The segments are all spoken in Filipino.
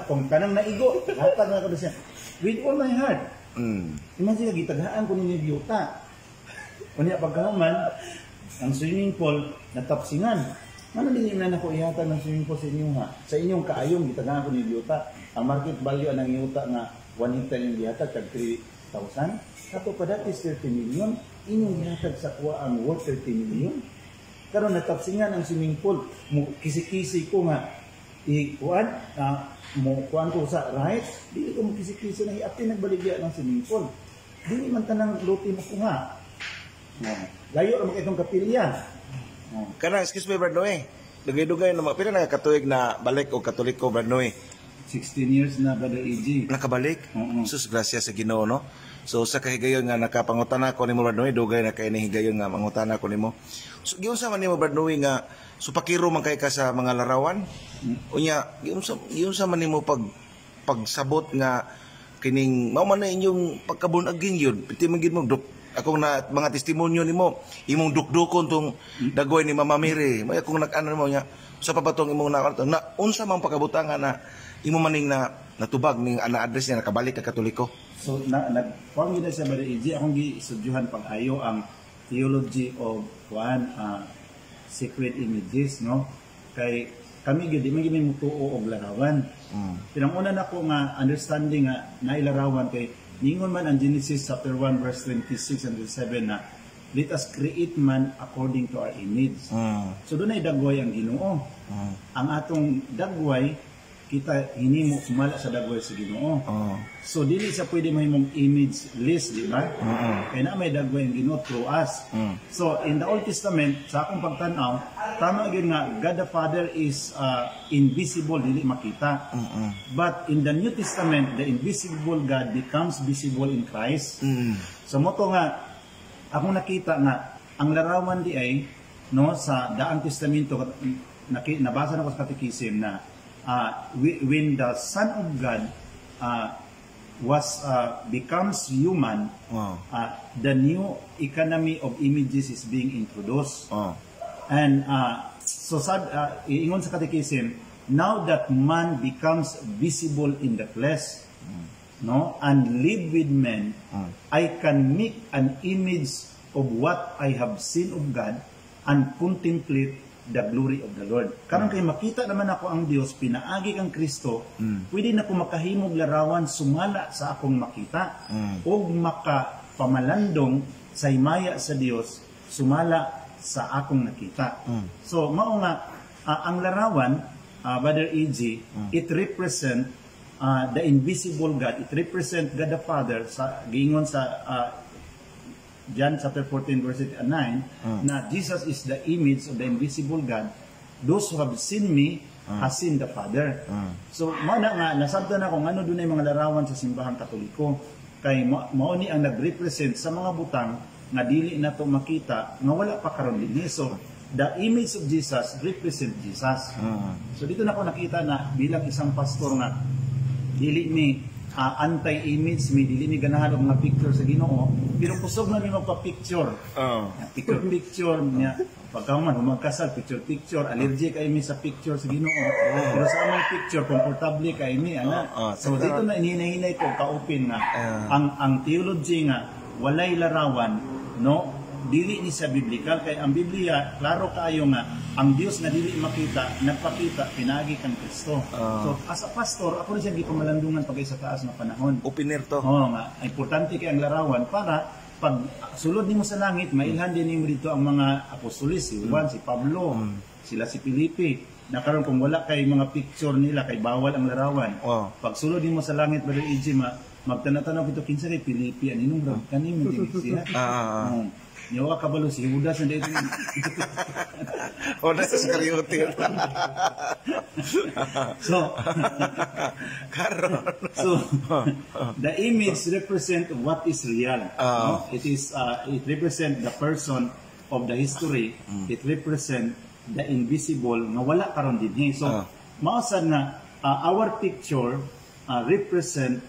Kung kanang naigo, hatag na ko siya. With all my heart. Imagine lagi, taghaan ko ninyo biyuta. Kunya pagkahuman, ang swimming pool, natapsingan. Ano din yung na ko ihatag ng swimming pool sa inyo ha? Sa inyong kaayong, gitaghaan ko ninyo biyuta. Ang market value ng biyuta nga 1 hectare yung gihatag, tag 3,000. Kato pa dati 30 million, inyong gihatag sa kuha ang worth 30 million. Karon natapsingan ang swimming pool, kisi-kisi ko nga, kuan ko sa right, di ko kisi-kisi na iapin nagbaligya ng swimming pool. Di man tanang luti mo ko nga. Layo naman itong kapilya. Kanang, excuse me, Brad Noe. Dugay-dugay naman. Pila na katuig na balik o katoliko, Brad Noe? 16 years na, Brother E.G. Nakabalik? Sus, grasya sa Ginoo, no? So, sa kahigayon nga, nakapangutana ko ni mo, Brad Noe, dugay na kayo higayon nga, mangutana ko ni mo. So, giyon sa man ni mo, Brad Noe, nga, supakiro man kayo ka sa mga larawan. Unya, giyon sa man ni mo pagsabot nga, kining, mauman na inyong pagkabunagin yun. Piti magiging mo, akong na mga testimonyo nimo imong dukdukon tong dagoy ni Mama Mary may akong nag-ano mo nya sa pabatong imong na unsa mang pakabutangan na imo maning na natubag ning ana address niya nakabalik ka Katoliko. So nagpang gid sa Brother EJ akong gistudyuhan pag-ayo ang theology of sacred images, no, kay kami gid di man gid mutuo og larawan. Pinanguna nako nga understanding nga nailarawan kay ningon man ang Genesis chapter 1 verse 26 and 27 na let us create man according to our image. So doon ay dagway ang Ginoo. Ang atong dagway kita hinimo sumala sa dagway sa Ginoo. So dili sa pwede mahimong image list, di ba? Kaya na may dagway ang Ginoo through us. So in the Old Testament sa akong pagtan-aw, tama gyud nga God the Father is invisible, dili makita. But in the New Testament, the invisible God becomes visible in Christ. So moto nga akong nakita nga ang larawan di ay no sa Daang Testamento nabasa na ko sa Catechism na when the Son of God becomes human, the new economy of images is being introduced. And so ingon sa Catechism, now that man becomes visible in the flesh, no, and live with men, I can make an image of what I have seen of God and contemplate the glory of the Lord. Karon kay makita naman ako ang Dios, pinaagi kang Kristo, pwede na ko makahimog larawan sumala sa akong makita o makapamalandong sa himaya sa Dios sumala sa akong nakita. So mao nga ang larawan, Brother E.G., it represent the invisible God. It represent God the Father sa giingon sa John chapter 14 verse 9 na Jesus is the image of the invisible God. Those who have seen me has seen the Father. So mao na nga nasabtan ako ano dunay mga larawan sa simbahang Katoliko kay mao ni ang nagrepresent sa mga butang nga dili nato makita nga wala pa karon dinhi. So the image of Jesus represent Jesus. So dito na ako nakita na bilang isang pastor nga dili mi anti-image, may dili mi ganahan og mga picture sa Ginoo, pero kusog na mi magpa-picture. Picture niya pagkaman humagkasal picture, allergic kay mi sa picture sa Ginoo. Pero sa among picture komportable kay mi ana. So dito na hinahinay ko ka-open nga ang theology nga walay larawan, no, dili ni sa biblical kay ang Biblia klaro kaayo nga ang Dios na dili makita nagpakita pinaagi kang Kristo. So as a pastor ako rin siya gipamalandungan pag sa taas na panahon. Opener to. Nga importante kay ang larawan para pag sulod nimo sa langit mailhan din nimo dito ang mga apostoles, si Juan, si Pablo, sila si Felipe. Na karon kung wala kay mga picture nila kay bawal ang larawan. Pag sulod nimo sa langit Brother E.G., magtanong-tanong kito kinsa kay Felipe aninong bro kanin mo din siya. Yawa kabalo si Judas na dito. Judas Iscariote. So the image represent what is real. It represent the person of the history. It represent the invisible nga wala karon dinhi. So mausad na our picture represent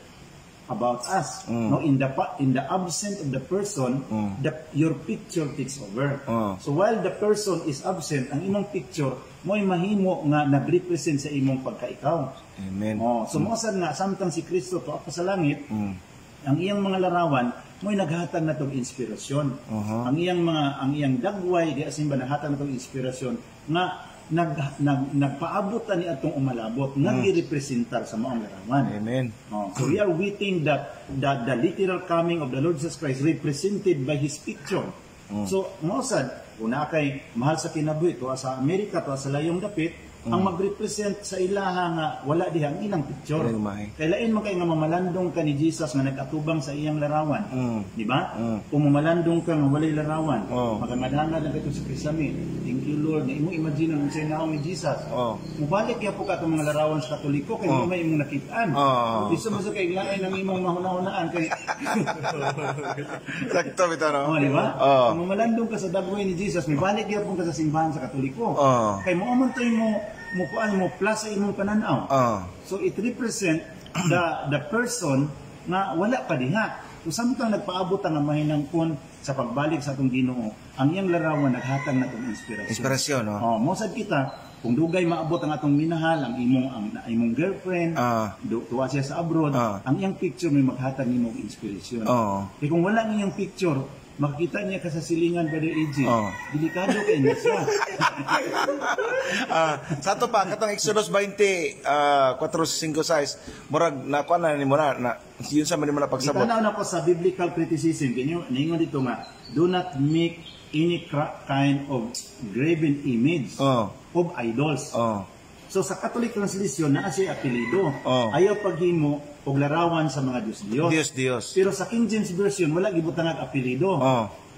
about us. No, in the absence of the person, your picture takes over. So while the person is absent, ang imong picture mo'y mahimo nga nagrepresent sa imong pagkaikaw. Amen. So mo sad nga samtang si Kristo to sa langit, ang iyang mga larawan mo'y naghatag na tong inspirasyon. Ang iyang dagway di asin ba naghatag na tong inspirasyon nga nagpaabot ni atong umalabot nga girepresentar sa maong larawan. Amen. So we are waiting that the literal coming of the Lord Jesus Christ represented by His picture. So mo sad una kay mahal sa kinabuhi to sa Amerika to sa layong dapit ang magrepresent sa ilaha nga wala diha ang ilang picture. Kay lain man kay nga mamalandong ka ni Jesus nga nag-atubang sa iyang larawan. Di ba? Kung mamalandong ka nga walay larawan, magamadana na kato sa Krisami. Thank you Lord. Imo imagine ang say naong ni Jesus. Mubalik ya po ka itong mga larawan sa Katoliko kay mo may imong nakitaan. Isa mo sa kay lain ang imong mahuna-hunaan kay sakto bitaw no. Di ba? Kung mamalandong ka sa dagway ni Jesus, mibalik ya po ka sa simbahan sa Katoliko. Kay mo amontoy mo kuan mo plus sa imong pananaw. So it represent the person na wala pa diha. So samtang nagpaabot ang mahinangkon sa pagbalik sa atong Ginoo, ang iyang larawan naghatag na tong inspirasyon. Inspirasyon, no? Mo sad kita kung dugay maabot ang atong minahal, ang imong girlfriend, tuwa siya sa abroad, ang iyang picture may maghatag nimo og inspirasyon. Kaya kung wala ang iyang picture, makikita niya ka sa silingan Brother AJ. Delikado kay niya siya. Sa to pa katong Exodus 20 4:5-6 murag nakuha na nimo na yun sa man na pagsabot. Itanaw na ko sa biblical criticism kinyo ningon dito nga do not make any kind of graven image of idols. So sa Catholic translation naa siya apelyido. Ayaw paghimo og larawan sa mga Dios. Pero sa King James version wala gibutang og apelyido.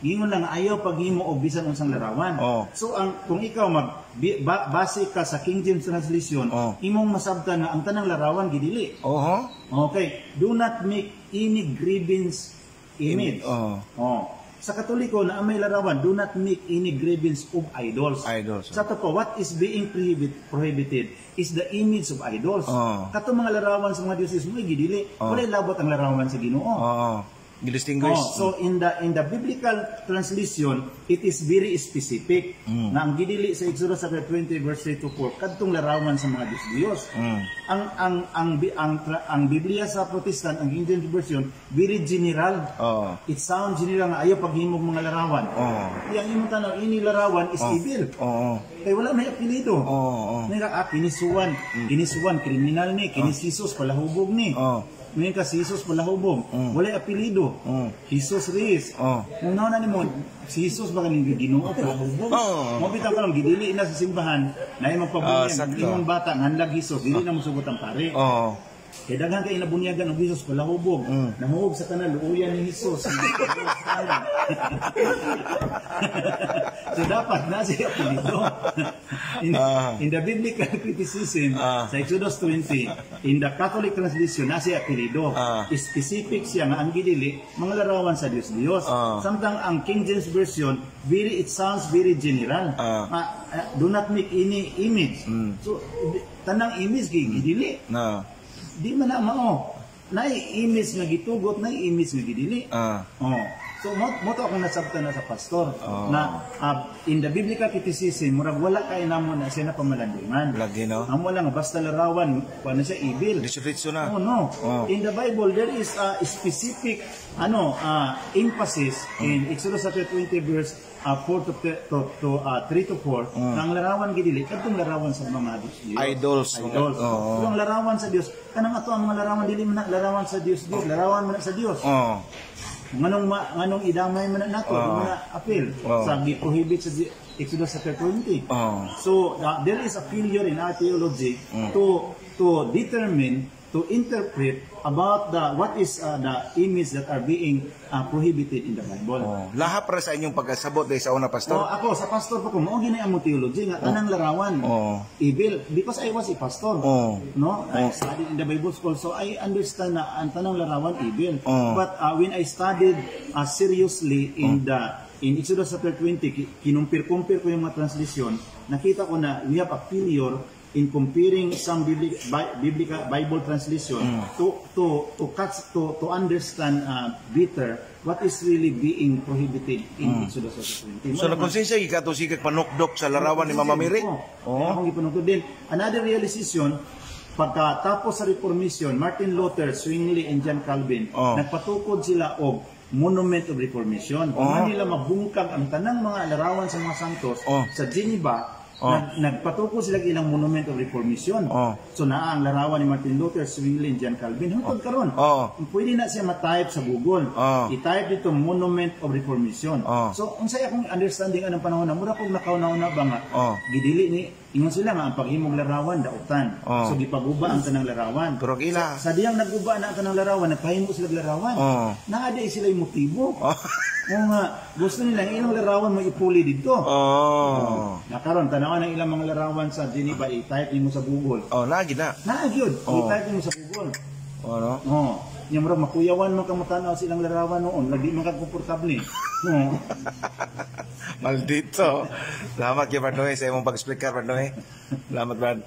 Gingon lang ayaw paghimo og bisan unsang larawan. So kung ikaw base ka sa King James translation, imong masabtan na ang tanang larawan gidili. Okay, do not make any graven image. Sa Katoliko na may larawan, do not make any gravings of idols. Sa to po, what is being prohibited is the image of idols. Kato mga larawan sa mga Diyos mo gidili, wala labot ang larawan sa Ginoo. Distinguish. So in the biblical translation, it is very specific na ang gidili sa Exodus 20 verse 3-4 kadtong larawan sa mga Diyos. Ang Biblia sa Protestant, ang King James version, very general. It sounds general nga ayaw paghimog mga larawan. Yang imong tanaw ini larawan is evil. Kay wala may apelyido. Nira kinisuwan kriminal ni, kinisisos palahubog ni. Ngayon ka si Jesus palahubog, wala apelido. Jesus Reyes. Muna na ni mo, si Jesus baka nang Ginoo palahubog. Mabitaw ka lang gidili na sa simbahan, na magpabunyan imong bata nganlag Jesus, dili na mosugot ang pare. Kaya daghan kay inabunyagan og Jesus palahubog. Namuhog sa tanan luuyan ni Jesus. So dapat na siya apelido. In the biblical criticism sa Exodus 20, in the Catholic translation na siya apelido. Specific siya nga ang gidili mga larawan sa Dios. Samtang ang King James version, it sounds very general. Do not make any image. So tanang image gidili. Di man na mao. Nay image nga gitugot, nay image nga gidili. So mo to akong nasabtan na sa pastor na in the biblical criticism murag wala kay namo na siya na pamalandungan. Lagi no. Amo lang basta larawan kuno siya evil. Diretso na. No. In the Bible there is a specific emphasis in Exodus 20 verse 3-4 ang larawan gidili kadtong larawan sa mga Dios. Idols. So ang larawan sa Dios kanang ato ang mga larawan dili man larawan sa Dios, larawan man sa Dios. Nganong idamay man nato na appeal sa prohibit sa Exodus 20. So there is a failure in our theology to determine, to interpret about what is the image that are being prohibited in the Bible. Lahat para sa inyong pagkasabot dahil sa una, pastor? Ako, sa pastor po ko, mao gini ang theology nga tanang larawan evil, because I was a pastor. I studied in the Bible school, so I understand na ang tanang larawan evil. But when I studied seriously in Exodus 20, kinumpir-kumpir ko yung mga translation, nakita ko na we have a failure in comparing some biblical Bible translation to understand better what is really being prohibited in Exodus 17. So nakonsensya ikato sigag panukdok sa larawan ni Mama Mary? Akong ipanukdok din. Another realization, pagkatapos sa Reformation, Martin Luther, Zwingli, and John Calvin, nagpatukod sila og Monument of Reformation. Kung nila mabungkag ang tanang mga larawan sa mga santos sa Geneva, nagpatukod sila ilang Monument of Reformation. So naa ang larawan ni Martin Luther, Zwingli, and John Calvin. Hangtod karon, pwede na siya ma-type sa Google. I-type dito Monument of Reformation. So unsay akong understanding anong panahon na mura kog nakauna-una ba nga gidili ni ingon sila nga ang paghimong larawan dautan. So gipaguba ang tanang larawan. Pero ila sa diyang naguba na ang tanang larawan, nagpahimo sila larawan. Naa di sila yung motibo. Kung gusto nila ilang larawan mo ipuli dito. Nakaron tanawan ang ilang mga larawan sa Geneva, i-type nimo sa Google. Lagi na. Naa gyud, i-type nimo sa Google. Yung murag makuyawan man kang matanaw silang larawan noon, lagi man kag komportable. Maldito. Salamat kay Brad Noe sa imong pag-explicar, Brad Noe. Salamat, Brad.